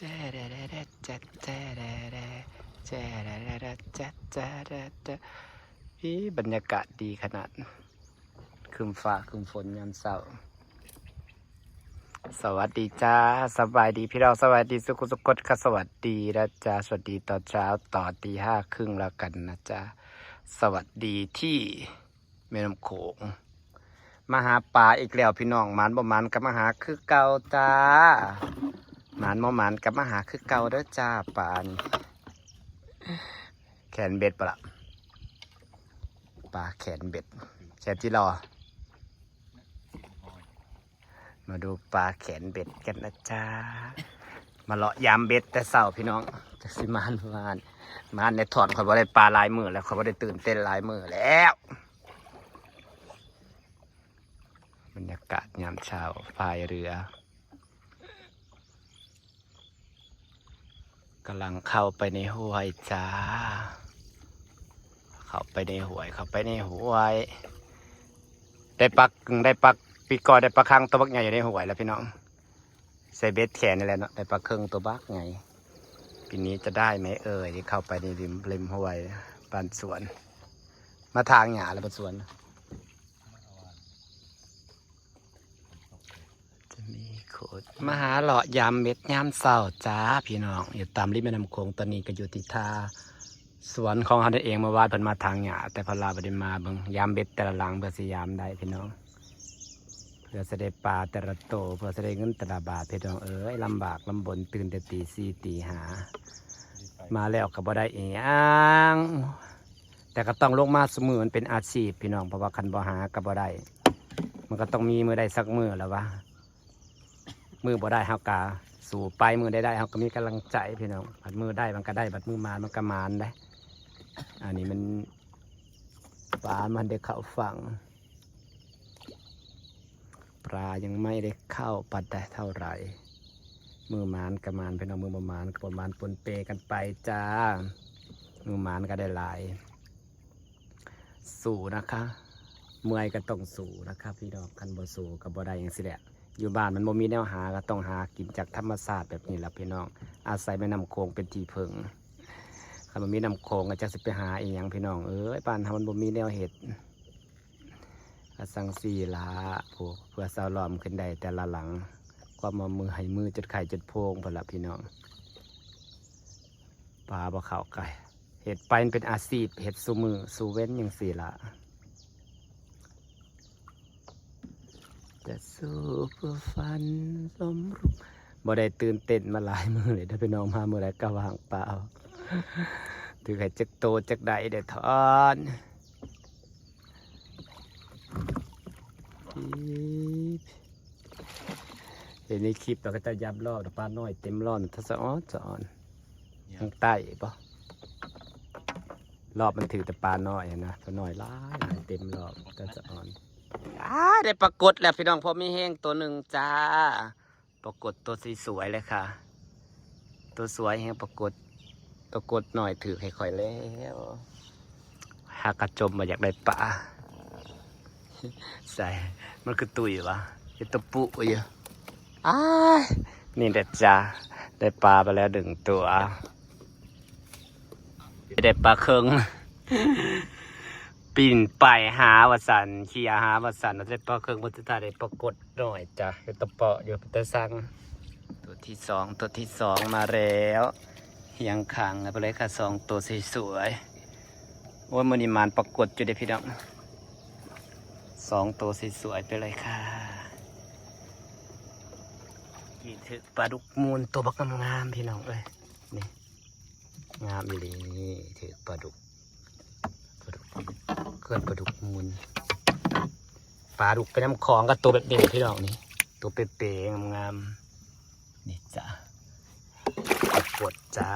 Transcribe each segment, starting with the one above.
พี่บรรยากาศดีขนาดครึมฟ้าครึมฝนยามเช้าสวัสดีจ้าสบายดีพี่เราสวัสดีสุขุสุขค่ะสวัสดีนะจ๊ะสวัสดีตอนเช้าต่อตี 5:30แล้วกันนะจ๊ะสวัสดีที่แม่น้ำโขงมาหาปลาอีกแล้วพี่น้องหมานบ่หมานกับมาหาคือเก่าจ้าหมานบ่หมานกับมาหาคือเก่าเด้อจ้าปลานี่แขนเบ็ดปะล่ะปลาแขนเบ็ดแขนที่รอมาดูปลาแขนเบ็ดกันนะจ๊ะมาเลาะยามเบ็ดแต่เช้าพี่น้องจากสิมานในถอดเขาบ่ได้ปลาลายมือแล้วเขาบ่ได้ตื่นเต้นลายมือแล้วบรรยากาศยามเช้าพายเรือกำลังเข้าไปในห้วยจ้าเข้าไปในห้วยได้ปักปีกอได้ปลาคังตัวบักใหญ่อยู่ในห้วยแล้วพี่น้องใส่เบ็ดแขนนี่แหละเนาะได้ปลาเคิงตัวบักใหญ่ปีนี้จะได้ไหมที่เข้าไปในริมห้วยบ้านสวนมาทางหญ้าแล้วบ้านสวนจะมีโคตรมาหาเลาะยามเม็ดยามเศร้าจ้าพี่น้องอยู่ตามริมแม่น้ำโขงตอนนี้ก็อยู่ที่ท่าสวนของเขาเองเมื่อวานเพิ่นมาทางหญ้าแต่พอลาบ่ได้มาเบิ่งยามเบ็ดแต่ละหลังเพื่อสิยามได้พี่น้องเพื่อจะได้ปลาแต่ละโตเพื่อจะได้เงินแต่ละบาทพี่น้องลำบากลำบนตื่นแต่ตี 4 ตี 5มาแล้วก็บ่ได้อีหยังแต่ก็ต้องลงมาเสมอมันเป็นอาชีพพี่น้องเพราะว่าคันบ่หาก็บ่ได้มันก็ต้องมีมือได้สักมือแล้ววะมือบ่ได้เฮากะสู่ไปมือได้เฮาก็มีกำลังใจพี่น้องบัดมือได้มันก็ได้บัดมือมามันก็มานได้อันนี้มันปลามันได้เข้าฝั่งปลายังไม่ได้เข้าปัดได้เท่าไหร่มือมานกับมานเป็นเอามือประมาณกับประมาณปนเปกันไปจ้ามือมานก็ได้หลายสู่นะคะเมื่อยก็ต้องสู่นะคะพี่น้องคันบ่สู่กับบ่ได้อย่างสิแหละอยู่บ้านมันบ่มีแนวหาก็ต้องหากินจากธรรมชาติแบบนี้แหละพี่น้องอาศัยแม่น้ำโขงเป็นที่พึ่งคันบ่มีน้ำโขงก็จะสิไปหาอีหยังพี่น้องบ้านเฮามันบ่มีแนวเฮ็ดสังสีลาเพื่อสาวหลอมขึ้นได้แต่ละหลังความมามือให้มือจุดไข่จุดโพงพอละพี่น้องปลาบ่เข้าไก่เห็ดไปเป็นอาชีพเห็ดสูมือสูเว้นอย่างสี่ละจะสู้เพื่อฟันสมรุปบ่ได้ตื่นเต้นมาหลายมือเลยถ้าพี่น้องมาเมื่อไรก็วางเปล่าถือไข่จักโตจักได้เด็ดทอนเห็นในคลิปเราก็จะยับรอบปลาน้อยเต็มรอบถ้าสะอ้อนทางใต้ปะรอบมันถือแต่ปลาน้อยนะปลาน้อยล้ายเต็มรอบก็จะอ่อนได้ปรากฏแล้วพี่น้องพอมีแห้งตัวหนึ่งจ้าปรากฏตัวสวยๆเลยค่ะตัวสวยแห้งปรากฏหน่อยถือค่อยๆแล้วหากระจมมาอยากได้ปลาใส่มันคือตุยวะเป็นตะปุอยู่นี่เด็ดจ้าได้ปลาไปแล้ว1 ตัวได้ปลาเคิงปิ่นไปหาวสันขี่หาวสันได้ปลาเคิงพุทธาได้ปรากฏหน่อยจ้ะเป็นตะเปาะอยู่เป็นตะซังตัวที่สองมาแล้วยังขังไปเลยค่ะ2 ตัวสวยๆโอ้ยมันนี่มันปรากฏอยู่ได้พี่น้อง2 ตัวสวยๆไปเลยค่ะกี่ถึกปลาดุกมูลตัวบักงามพี่น้องเลยนี่งามอีหลีนี่ถือปลาดุกเกิดปลาดุกมูลปลาดุกเป็นน้ำคลองกับตัวแบบเด่นพี่น้องนี่ตัวเป๊ะๆงามๆนี่จ้าปวดจ้า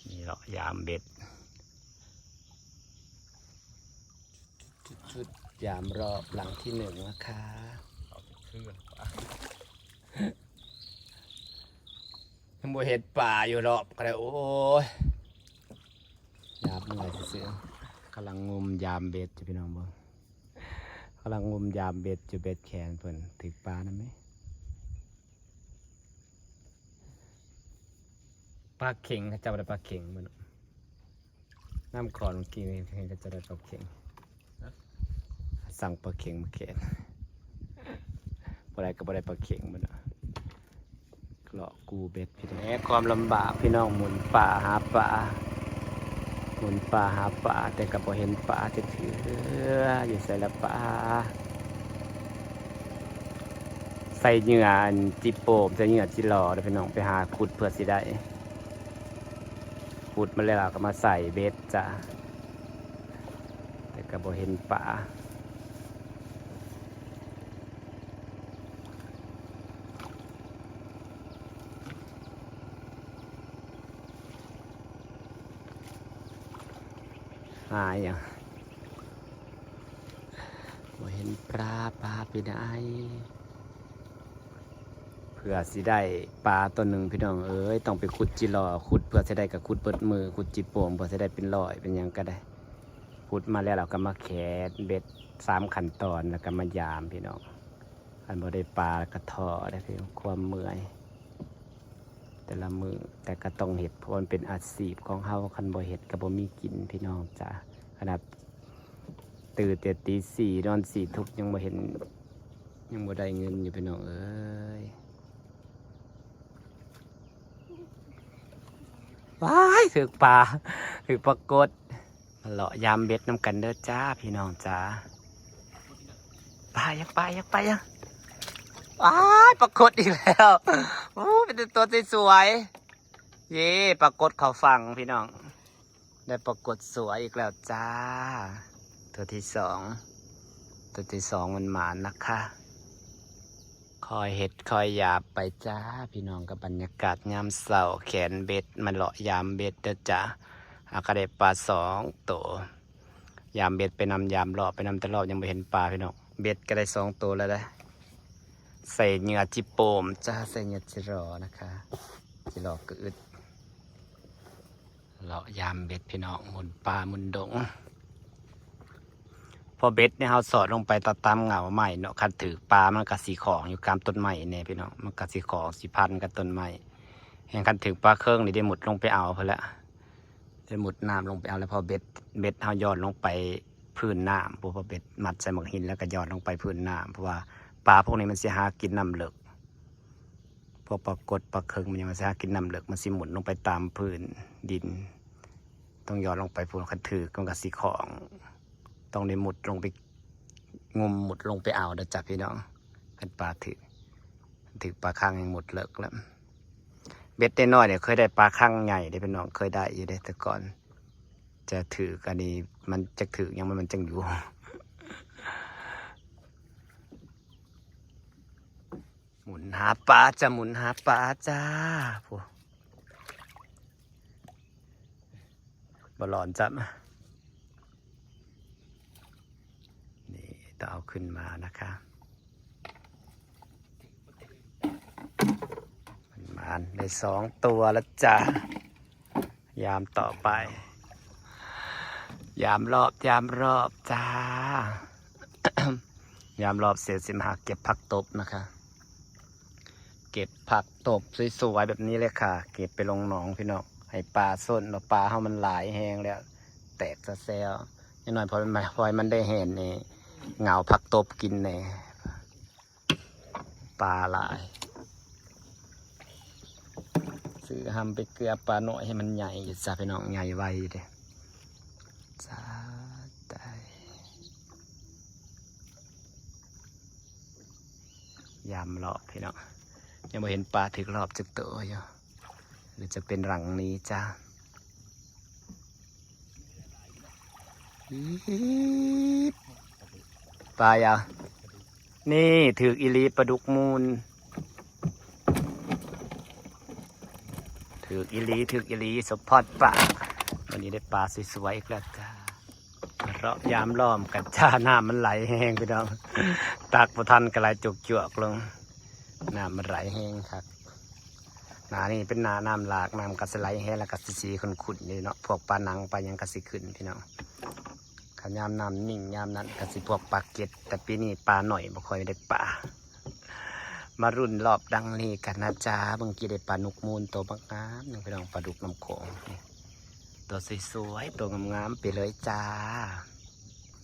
นี่เรายามเบ็ดชุดยามรอบหลังที่ 1นะคะโมเห็ดป่าอยู่รอบก็ได้โอ้ยยามเมื่อยเสียกำลังงมยามเบ็ดจะพี่น้องบ้างกำลังงมยามเบ็ดจะเบ็ดแขนเพิ่นถือปลานะไหม ปลาเข็งเขาจะได้ปลาเข็งมันน้ำคอนกินเห็นก็จะได้ปลาเข็งสั่งปลาเข็งมาเข็นบ่ได้ก็บ่ได้ปลาเข็งมันเลาะกูเบ็ดพี่น้องความลำบากพี่น้องหมุนป่าหาป่าหมุนป่าหาป่าแต่ก็บ่เห็นป่าจะถืออยู่ใส่ละป่าใส่เหงื่อจิโปมใส่เหงื่อจิหล่อเดี๋ยวพี่น้องไปหาขุดเพื่อสิได้ขุดมาแล้วก็มาใส่เบ็ดจ้ะแต่ก็บ่เห็นป่าหาอย่างบ่เห็นปลาไปได้เพื่อสิได้ปลาตัวหนึ่งพี่น้องเอ้ยต้องไปขุดจิหล่อขุดเพื่อสิได้กับขุดเปิดมือขุดจิโป่งเพื่อสิได้เป็นร้อยเป็นยังก็ได้ขุดมาแล้วเราก็มาแขนเบ็ด3 ขั้นตอนแล้วก็มายามพี่น้องอันบ่ได้ปลากระทอได้พี่น้องความเมื่อยแต่ละมือแต่ก็ต้องเห็ดเพราะมันเป็นอาชีพของเฮาคันบ่เห็ดก็บ่มีกินพี่น้องจ้ะขนาดตื่นแต่ตี 4นอน4 ทุ่มยังบ่เห็นยังบ่ได้เงินอยู่พี่น้องเอ้ยว้ายถือปลาถือปลากดมาเลาะยามเบ็ดน้ำกันเด้อจ้าพี่น้องจ้ายังว้ายปลากดอีกแล้วโอ้เป็นตัวสวยเย่ปลากดเขาฟังพี่น้องได้ปลากดสวยอีกแล้วจ้าตัวที่สองมันหมานนะคะคอยเห็ดคอยหยาบไปจ้าพี่น้องกับบรรยากาศยามเสาแขนเบ็ดมันเลาะยามเบ็ดเด้อจ้าอากาได้ปลา2 ตัวยามเบ็ดไปนำยามเลาะไปนำแต่เลาะยังไม่เห็นปลาพี่น้องเบ็ดก็ได้2 ตัวแล้วได้ใส่เหงื่อจิโปมจ้าใส่เหงื่อจิรอนะคะจิรอก็อึดเลาะยามเบ็ดพี่น้องหมุนปลาหมุนดงพอเบ็ดเนี่ยเราสอดลงไปตามเหงาใหม่เนาะคันถือปลามันกัดสีของอยู่กลางต้นไม้เนี่ยพี่น้องมันกัดสีของสีพันกับต้นไม้เห็นคันถือปลาเครื่องนี่ได้หมุดลงไปเอาเพื่อละได้หมุดน้ำลงไปเอาแล้วพอเบ็ดเราย้อนลงไปพื้นน้ำพอเบ็ดมัดใส่หมวกหินแล้วก็ย้อนลงไปพื้นน้ำเพราะว่าปลาพวกนี้มันจะหากินน้ำเหลือกพวกปลากดปลาเครื่องมันยังมันจะหากินน้ำเหลือกมันสิหมุนลงไปตามพื้นดินต้องย้อนลงไปพื้นคันถือกับสีของต้องได้หมุดลงไปงมหมุดลงไปเอาเด้อจับพี่น้องเป็นปลาถือปลาข้างยังหมุดเลิกแล้วเบ็ดได้น้อยเนี่ยเคยได้ปลาข้างใหญ่ได้พี่น้องเคยได้อยู่ได้แต่ก่อนจะถือกันนี้มันจะถือยังมันจังอยู่หมุนหาปลาจะหมุนหาปลาจ้าพวกบอลลอนจับเอาขึ้นมานะคะมันได้2 ตัวแล้วจ้ะยามต่อไปยามรอบจ้า ยามรอบเสร็จสิมาเก็บผักตบนะคะเก็บผักตบสวยๆแบบนี้เลยค่ะเก็บไปลงหนองพี่น้องให้ปลาส้นปลาเขามันหลายแห้งแล้วแตกซะแซวนิดหน่อยพอมันได้เห็นนี่เหงาผักตบกินแน่ปลาหลายซื้อทำไปเกลือปลาหน่อยให้มันใหญ่จ้าพี่น้องใหญ่ไวเด้จ้าได้ยามรอบพี่น้องยังไม่เห็นปลาถึกรอบจึกตัวอยู่หรือจะเป็นรังนี้จ้าปลาอ่ะนี่ถืออีลีปลาดุกมูลถืออีลีสมพอดปลาวันนี้ได้ปลาสวยๆอีกแล้วจ้าเรายามล้อมกันจ้าน้ำมันไหลแห้งไปน้องตักพอทันกระไรจุกจวกลงน้ำมันไหลแห้งครับนานี่เป็นนาน้ำหลากน้ำกระสไหลแห้งแล้วกระสีขุ่นๆนี่เนาะพวกปลาหนังปลายังกระสีขึ้นพี่น้องขยามน้ำนิ่งยามนั้นกระสีพวกปลาเก็ดแต่ปีนี้ปลาหน่อยบ่ค่อยได้ปลา มารุ่นรอบดังนี้กันนะจ๊ะบางทีได้ปลานุกมูลตัวบางงามหนึ่งพี่น้องปลาดุกน้ำโขงนี่ตัวสวยๆตัวงามๆไปเลยจ้า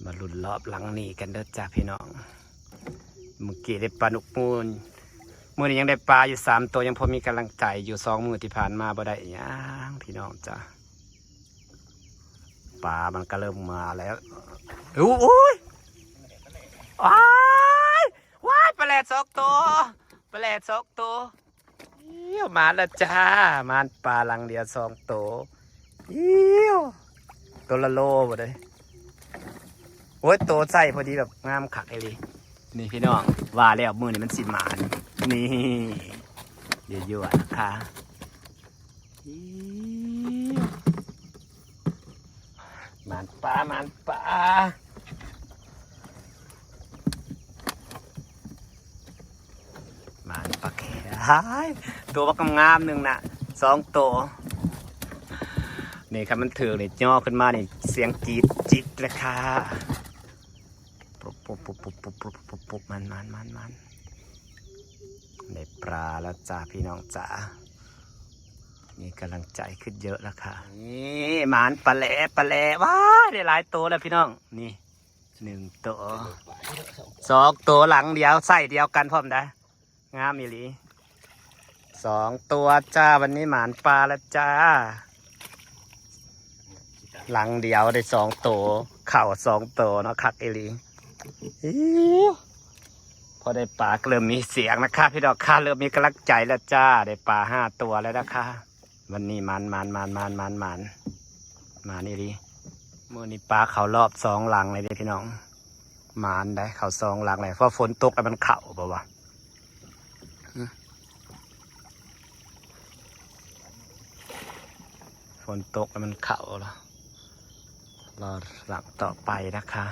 มารุ่นรอบหลังนี้กันเด้อจ้าพี่น้องเมื่อกี้ได้ปลานุกมูลมื้อนี้ยังได้ปลาอยู่3ตัวยังพอมีกำลังใจอยู่2 มื้อที่ผ่านมาบ่ได้หยังพี่น้องจ้าปลามันก็เริ่มมาแล้วโอ้ยว้ายว้ายปลาแหลด2 ตัวปลาแหลด2 ตัวเยี่ยวมาแล้วจ้ามันปลาหลังเดียว2 ตัวเยี่ยวตัวละโลหมดเลยโอ้ยตัวใส่พอดีแบบงามขักไอ้ดินี่พี่น้องว่าแล้วมือนี่มันสิหมานนี่เยอะๆนะคะมันปลามันปลามันปลาแค่ตัวบักงามหนึ่งน่ะ2 ตัวนี่ครับมันถือเนี่ยย่อขึ้นมาเนี่ยเสียงกรีดจิตเลยค่ะปุ๊บมันได้ปลาแล้วจ้าพี่น้องจ๋านี่กำลังใจขึ้นเยอะแล้วค่ะนี่หมานปลาแหล่ว้าได้หลายตัวแล้วพี่น้องนี่1 ตัว2 ตัวหลังเดียวใส่เดียวกันพร้อมได้งามอีหลี2 ตัวจ้าวันนี้หมานปลาแล้วจ้าหลังเดียวได้2 ตัวเข่า2 ตัวเนาะคักอีหลีพอได้ปลาเริ่มมีเสียงนะคะพี่ดอกค่ะเริ่มมีกำลังใจแล้วจ้าได้ปลา5 ตัวแล้วนะคะวันนี้มันนี่ดิมื่อนี้ปลาเขารอบ2 หลังเลยเด้พี่น้องมันได้เขา2 หลังเลยเพราะฝนตกแล้วมันเข่าเปล่าวะฝนตกแล้วมันเข่าแล้วรอหลังต่อไปนะคะ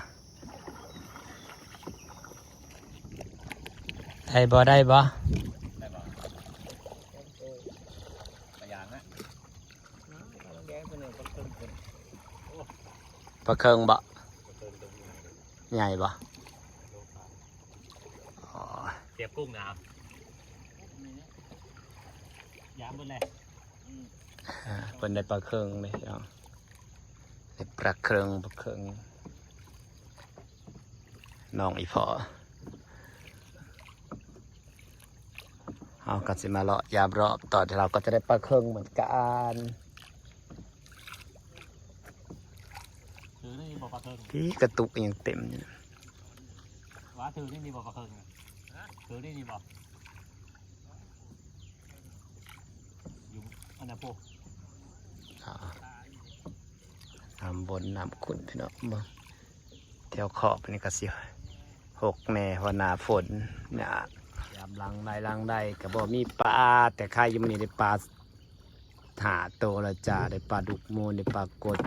ได้บ่ปลาเคิงบ่ใหญ่บ่เสียบกุ้งนะครับยามบนเลยเป็นได้ปลาเคิงเลยเอาได้ปลาเคิงน้องอีพอเอาก็จะมาเลาะยามรอบต่อที่เราก็จะได้ปลาเคิงเหมือนกันถือนี่มีบ่ปลาเคิงพี่กระตุกยังเต็มอยู่ว่าถือนี่มีบ่ปลาเคิงถือนี่มีบ่อยู่อันนั้นพวกน้ำบนน้ำขุ่นพี่น้องบ่แถวขอบนี่ก็เสีย6 แน่เพราะหนาฝนเนี่ยยามลังได้ก็บ่มีปลาแต่ข้ายังไม่ได้ปลา5 ตัวแล้วจ้าได้ปลาดุกมูลได้ปลากด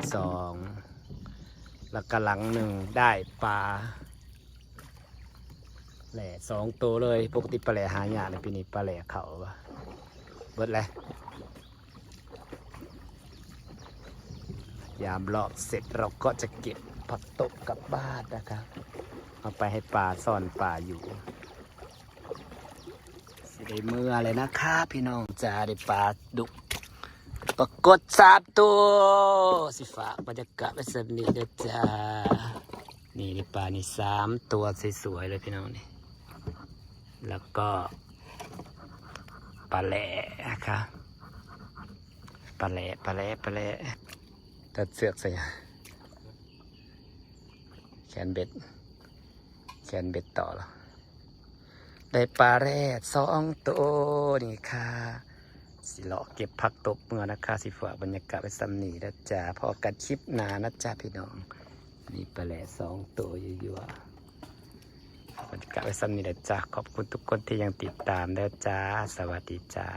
2แล้วก็หลัง1ได้ปลาแหล่2 ตัวเลยปกติปลาแหล่หายากในปีนี้ปลาแหล่เขาเบิดเลยยามเลาะเสร็จเราก็จะเก็บผักตบกลับบ้านนะครับเอาไปให้ปลาซ่อนปลาอยู่สิได้เมื่อเลยนะคะพี่น้องจ้าได้ปลาดุกปรากฏ3 ตัวสิฝากบรรยากาศไว้สักนิดเด้อจ้านี่ได้ปลานี่3 ตัวสวยๆเลยพี่น้องนี่แล้วก็ปลาแหล่นะคะปลาแหล่ตัดเสือกใส่แขนเบ็ดต่อแล้วได้ปลาแร่2 ตัวนี่ค่ะสิเลาะเก็บผักตบเมื่อนะคะสิฝากบรรยากาศไปซ้ำนี่นะจ๊ะพอกันคลิปหน้านะจ๊ะพี่น้องนี่ปลาแร่2 ตัวยั่วๆบรรยากาศไปซ้ำนี่นะจ๊ะขอบคุณทุกคนที่ยังติดตามนะจ๊ะสวัสดีจ้า